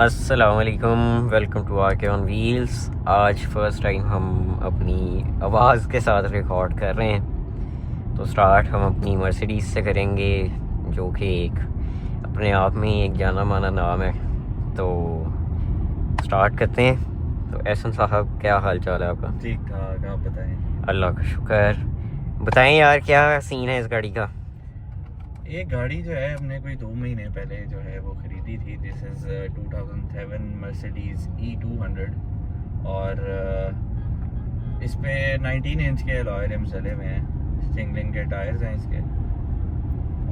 अस्सलामुअलैकुम, welcome to आके on wheels. आज फर्स्ट टाइम हम अपनी आवाज़ के साथ रिकॉर्ड कर रहे हैं। तो स्टार्ट हम अपनी मर्सिडीज़ से करेंगे, जो कि एक अपने आप में ही एक जाना माना नाम है। तो स्टार्ट करते हैं। तो एहसन साहब, क्या हाल चाल है आपका? ठीक ठाक, आप बताएं। अल्लाह का शुक्र। बताएं यार, क्या सीन है इस गाड़ी का? ये गाड़ी जो है हमने कोई 2 महीने पहले जो है वो ख़रीदी थी। दिस इज़ 2007 मर्सिडीज़ E200 और इस पे 19 इंच के अलॉय रिम्स डले हुए हैं, सिंगलिंग के टायर्स हैं इसके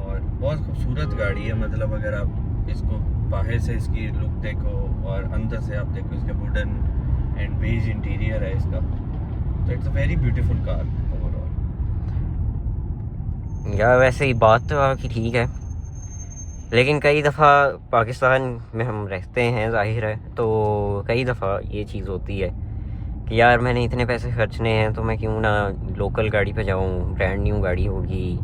और बहुत खूबसूरत गाड़ी है। मतलब अगर आप इसको बाहर से इसकी लुक देखो और अंदर से आप देखो, इसका वुडन एंड बेज इंटीरियर है इसका, तो it's a very beautiful car overall. यार वैसे ही बात तो आपकी ठीक है, लेकिन कई दफ़ा पाकिस्तान में हम रहते हैं, जाहिर है, तो कई दफ़ा ये चीज़ होती है कि यार मैंने इतने पैसे खर्चने हैं तो मैं क्यों ना लोकल गाड़ी पे जाऊं, ब्रांड न्यू गाड़ी होगी।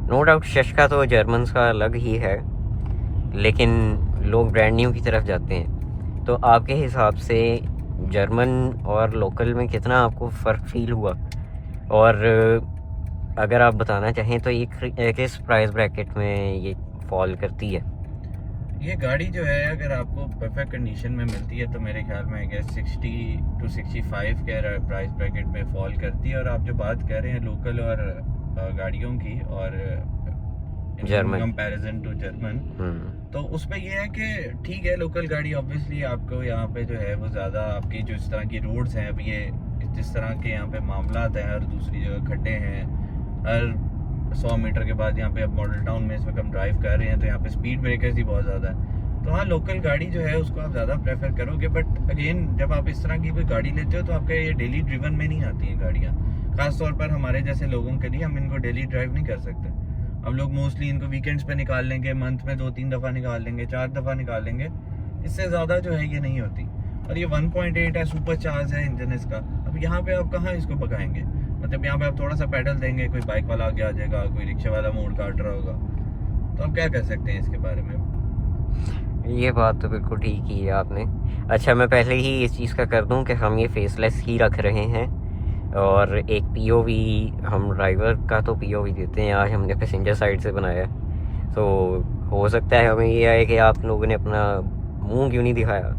नो डाउट शश तो जर्मन्स का अलग ही है, लेकिन लोग ब्रांड न्यू की तरफ जाते हैं। तो आपके हिसाब से जर्मन और लोकल में कितना आपको फ़र्क फील हुआ? और अगर आप बताना चाहें तो ये किस प्राइस ब्रैकेट में ये फॉल करती है? ये गाड़ी जो है अगर आपको परफेक्ट कंडीशन में मिलती है तो मेरे ख्याल में आई 60 to 65 के प्राइस ब्रैकेट में फॉल करती है। और आप जो बात कर रहे हैं लोकल और गाड़ियों की और जर्मन। कंपैरिजन टू जर्मन, तो उसमें ये है कि ठीक है, लोकल गाड़ी ऑब्वियसली आपको यहाँ पे जो है वो ज़्यादा आपकी जो इस तरह की रोड्स हैं, अब ये जिस तरह के यहाँ पे मामलात हैं, हर दूसरी जगह खड्डे हैं, हर 100 मीटर के बाद यहाँ पे अब मॉडल टाउन में इस वक्त हम ड्राइव कर रहे हैं तो यहाँ पे स्पीड ब्रेकर्स ही बहुत ज़्यादा है। तो हाँ, लोकल गाड़ी जो है उसको आप ज़्यादा प्रेफर करोगे, बट अगेन जब आप इस तरह की कोई गाड़ी लेते हो तो आपका ये डेली ड्रिवन में नहीं आती हैं गाड़ियाँ। खास तौर पर हमारे जैसे लोगों के लिए, हम इनको डेली ड्राइव नहीं कर सकते। हम लोग मोस्टली इनको वीकेंड्स पे निकाल लेंगे, मंथ में 2-3 दफ़ा निकाल लेंगे, 4 दफ़ा निकाल लेंगे, इससे ज़्यादा जो है ये नहीं होती। और ये 1.8 है, सुपर चार्ज है इंजन इसका। अब यहाँ पे आप कहाँ इसको भगाएंगे? मतलब यहाँ पे आप थोड़ा सा पैडल देंगे, कोई बाइक वाला आगे आ जाएगा, कोई रिक्शे वाला मोड़ काट रहा होगा, तो आप क्या कह सकते हैं इसके बारे में? ये बात तो बिल्कुल ठीक ही है आपने। अच्छा, मैं पहले ही इस चीज़ का कर दूं कि हम ये फेसलेस ही रख रहे हैं, और एक पीओवी, हम ड्राइवर का तो पीओवी देते हैं, आज हमने पैसेंजर साइड से बनाया है। तो हो सकता है हमें ये आए कि आप लोगों ने अपना मुंह क्यों नहीं दिखाया,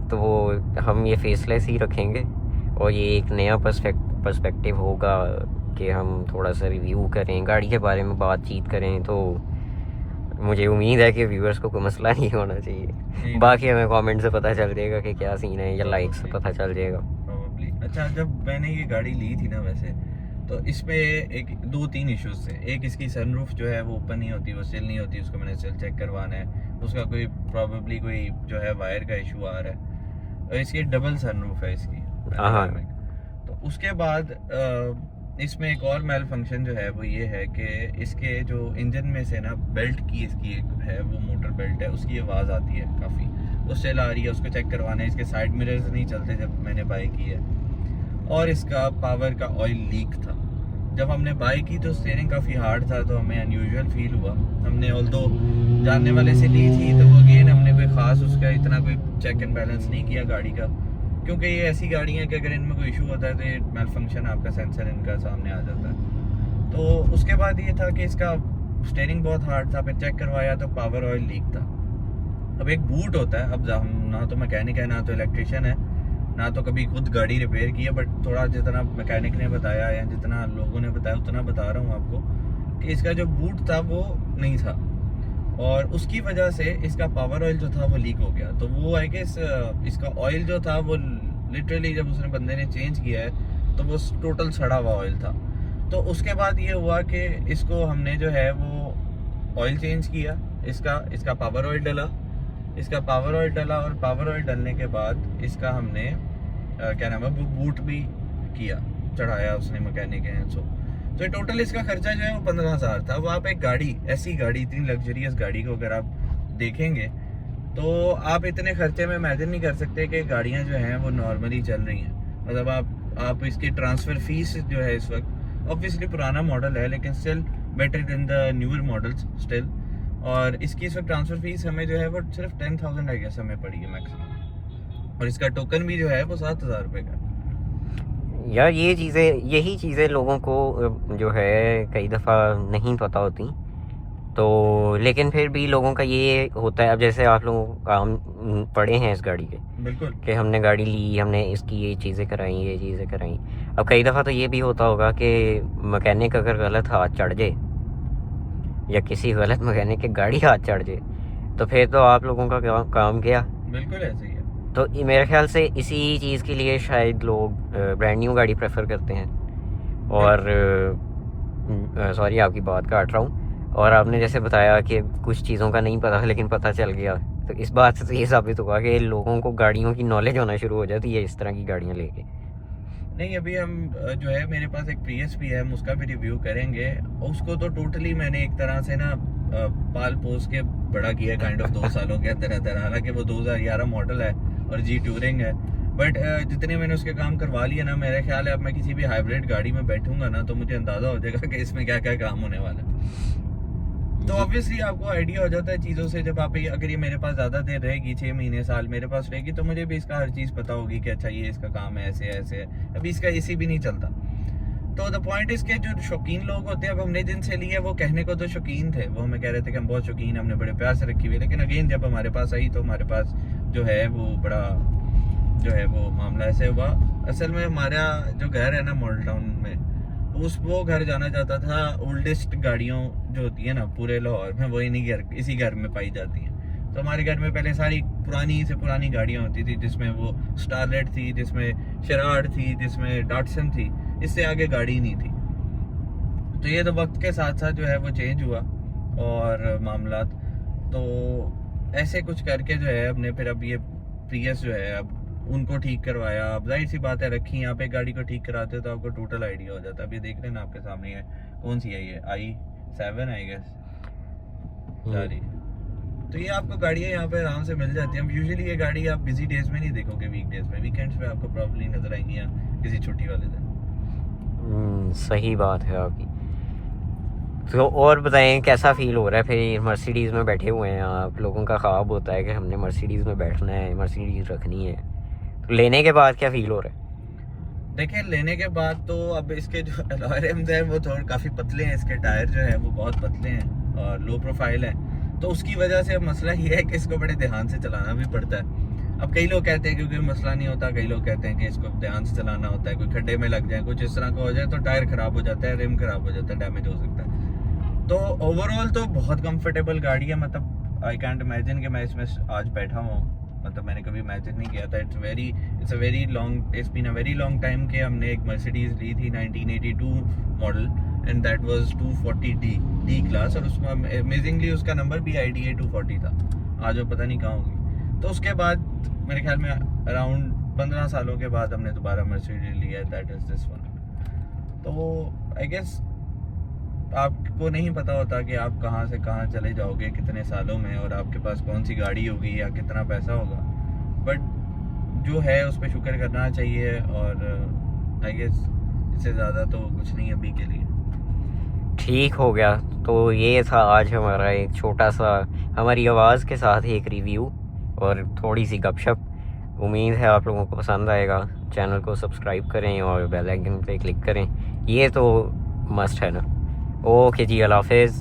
तो वो हम ये फेसलेस ही रखेंगे। और ये एक नया पर्सपेक्टिव होगा कि हम थोड़ा सा रिव्यू करें, गाड़ी के बारे में बातचीत करें। तो मुझे उम्मीद है कि व्यूअर्स को कोई मसला नहीं होना चाहिए। बाकी हमें कमेंट से पता चल जाएगा कि क्या सीन है, या लाइक से पता चल जाएगा। Probably। अच्छा, जब मैंने ये गाड़ी ली थी ना, वैसे तो इसमें एक 2-3 इश्यूज थे। एक, इसकी सनरूफ जो है वो ओपन नहीं होती, वो सील नहीं होती, उसको मैंने सील चेक करवाना है, उसका कोई प्रॉबेबली कोई जो है वायर का इशू आ रहा है। और इसकी डबल सनरूफ है इसकी, हाँ। तो उसके बाद इसमें एक और मेल फंक्शन जो है वो ये है कि इसके जो इंजन में से ना बेल्ट की इसकी एक है, वो मोटर बेल्ट है, उसकी आवाज़ आती है काफ़ी, वो सेल आ रही है, उसको चेक करवाना है। इसके साइड मिरर्स नहीं चलते जब मैंने बाई की है। और इसका पावर का ऑयल लीक था। जब हमने बाई की तो स्टीयरिंग काफ़ी हार्ड था, तो हमें अनयूजुअल फील हुआ। हमने ऑल्दो जानने वाले से ली थी, तो वो अगेन हमने कोई ख़ास उसका इतना कोई चेक एंड बैलेंस नहीं किया गाड़ी का, क्योंकि ये ऐसी गाड़ी है कि अगर इनमें कोई इशू होता है तो ये मेल फंक्शन आपका सेंसर इनका सामने आ जाता है। तो उसके बाद ये था कि इसका स्टीयरिंग बहुत हार्ड था, फिर चेक करवाया तो पावर ऑयल लीक था। अब एक बूट होता है, अब हम ना तो मैकेनिक है, ना तो इलेक्ट्रिशियन है, ना तो कभी खुद गाड़ी रिपेयर की है, बट थोड़ा जितना मैकेनिक ने बताया या जितना लोगों ने बताया उतना बता रहा हूँ आपको कि इसका जो बूट था वो नहीं था, और उसकी वजह से इसका पावर ऑयल जो था वो लीक हो गया। तो वो आई गेस इसका ऑयल जो था वो लिटरली जब उसने बंदे ने चेंज किया है तो वो टोटल सड़ा हुआ ऑयल था। तो उसके बाद ये हुआ कि इसको हमने जो है वो ऑयल चेंज किया, इसका पावर ऑयल डला, और पावर ऑयल डलने के बाद इसका हमने क्या नाम है, वो बूट भी किया, चढ़ाया उसने मैकेनिक है। तो टोटल इसका खर्चा जो है वो 15,000 था। अब आप एक गाड़ी, ऐसी गाड़ी, इतनी लग्जरियस गाड़ी को अगर आप देखेंगे तो आप इतने खर्चे में इमेजिन नहीं कर सकते कि गाड़ियां जो हैं वो नॉर्मली चल रही हैं। मतलब आप इसकी ट्रांसफ़र फीस जो है इस वक्त, ऑब्वियसली पुराना मॉडल है लेकिन still better than the newer models still, और इसकी इस वक्त ट्रांसफ़र फीस हमें जो है वो सिर्फ 10,000 आई गेस हमें पड़ी है मैक्सिमम, और इसका टोकन भी जो है वो 7,000 रुपये का। यार यही चीज़ें लोगों को जो है कई दफ़ा नहीं पता होती, तो लेकिन फिर भी लोगों का ये होता है। अब जैसे आप लोगों को काम पड़े हैं इस गाड़ी के, बिल्कुल कि हमने गाड़ी ली, हमने इसकी ये चीज़ें कराई। अब कई दफ़ा तो ये भी होता होगा कि मैकेनिक अगर गलत हाथ चढ़ जाए या किसी गलत मैकेनिक की गाड़ी हाथ चढ़ जाए, तो फिर तो आप लोगों का काम गया। बिल्कुल ऐसे ही है। तो मेरे ख्याल से इसी चीज़ के लिए शायद लोग ब्रांड न्यू गाड़ी प्रेफर करते हैं। और सॉरी आपकी बात काट रहा हूँ। और आपने जैसे बताया कि कुछ चीज़ों का नहीं पता लेकिन पता चल गया, तो इस बात से तो ये साबित हुआ कि लोगों को गाड़ियों की नॉलेज होना शुरू हो जाती है इस तरह की गाड़ियाँ लेके। नहीं, अभी हम जो है मेरे पास एक प्रियस भी है, हम उसका भी रिव्यू करेंगे। उसको तो टोटली मैंने एक तरह से ना पाल पोस के बड़ा किया काइंड ऑफ 2 सालों के अंदर। हालांकि वो 2011 मॉडल है और जी टूरिंग है, बट जितने मैंने उसके काम करवा लिए ना, मेरा ख्याल है अब मैं किसी भी हाइब्रिड गाड़ी में बैठूंगा ना तो मुझे अंदाजा हो जाएगा कि इसमें क्या क्या काम होने वाला है। तो ऑब्वियसली आपको आइडिया हो जाता है चीज़ों से। जब आप अगर ये मेरे पास ज़्यादा देर रहेगी, 6 महीने साल मेरे पास रहेगी, तो मुझे भी इसका हर चीज़ पता होगी कि अच्छा ये इसका काम है, ऐसे है। अभी इसका एसी भी नहीं चलता। तो द पॉइंट इसके जो शौकीन लोग होते हैं, अब हमने जिनसे लिए वो कहने को तो शौकीन थे, वो हमें कह रहे थे कि हम बहुत शौकीन, हमने बड़े प्यार से रखी हुई, लेकिन अगेन जब हमारे पास आई तो हमारे पास जो है वो बड़ा जो है वो मामला ऐसे हुआ। असल में हमारा जो घर है ना मॉडल टाउन में, वो घर जाना चाहता था ओल्डेस्ट गाड़ियों जो होती है ना पूरे लाहौर में, वो इसी घर में पाई जाती हैं। तो हमारे घर में पहले सारी पुरानी से पुरानी गाड़ियाँ होती थी, जिसमें वो स्टारलेट थी, जिसमें शराड थी, जिसमें डाटसन थी, इससे आगे गाड़ी नहीं थी। तो ये तो वक्त के साथ साथ जो है वो चेंज हुआ और मामला, तो ऐसे कुछ करके जो है हमने फिर अब ये प्रियस जो है अब उनको ठीक करवाया। अब जाहिर सी बात है, रखी यहाँ पे गाड़ी को ठीक कराते हो तो आपको टोटल आइडिया हो जाता है। अब ये देख लेना आपके सामने है, कौन सी है ये, i7 आई गेस सारी। तो ये आपको गाड़ियाँ यहाँ पे आराम से मिल जाती हैं। यूजुअली ये गाड़ी आप बिजी डेज में नहीं देखोगे, वीक डेज में, वीकेंड्स पे आपको प्रॉब्लली नजर आएंगी या किसी छुट्टी वाले दिन। सही बात है आपकी। तो और बताएं कैसा फील हो रहा है फिर मर्सिडीज़ में बैठे हुए हैं आप लोगों का ख्वाब होता है कि हमने मर्सिडीज़ में बैठना है, मर्सिडीज़ रखनी है, तो लेने के बाद क्या फील हो रहा है? देखिए लेने के बाद तो अब इसके जो अलॉय रिम्स हैं वो थोड़े काफ़ी पतले हैं, इसके टायर जो है वो बहुत पतले हैं और लो प्रोफाइल हैं, तो उसकी वजह से अब मसला ये है कि इसको बड़े ध्यान से चलाना भी पड़ता है। अब कई लोग कहते हैं कि कोई मसला नहीं होता, कई लोग कहते हैं कि इसको ध्यान से चलाना होता है, कोई खड्डे में लग जाए, कुछ इस तरह का हो जाए तो टायर ख़राब हो जाता है, रिम ख़राब हो जाता है, डैमेज हो सकता है। तो ओवरऑल तो बहुत कंफर्टेबल गाड़ी है, मतलब आई कैंट इमेजिन कि मैं इसमें आज बैठा हूँ, मतलब मैंने कभी इमेजिन नहीं किया था। It's been a very long time के हमने एक मर्सिडीज ली थी 1982 model, and that was 240 D class, और उसमें अमेजिंगली उसका नंबर भी IDA 240 था। आज वो पता नहीं कहाँ होगी। तो उसके बाद मेरे ख्याल में अराउंड 15 सालों के बाद हमने दोबारा मर्सिडीज लिया है, दैट इज दिस वन। तो आई गेस आपको नहीं पता होता कि आप कहाँ से कहाँ चले जाओगे कितने सालों में, और आपके पास कौन सी गाड़ी होगी या कितना पैसा होगा, बट जो है उस पर शुक्र करना चाहिए। और आई गेस इससे ज़्यादा तो कुछ नहीं अभी के लिए। ठीक हो गया। तो ये था आज हमारा एक छोटा सा, हमारी आवाज़ के साथ एक रिव्यू और थोड़ी सी गपशप। उम्मीद है आप लोगों को पसंद आएगा। चैनल को सब्सक्राइब करें और बेल आइकन पे क्लिक करें, ये तो मस्ट है ना। ओके जी, अल्लाह हाफिज़।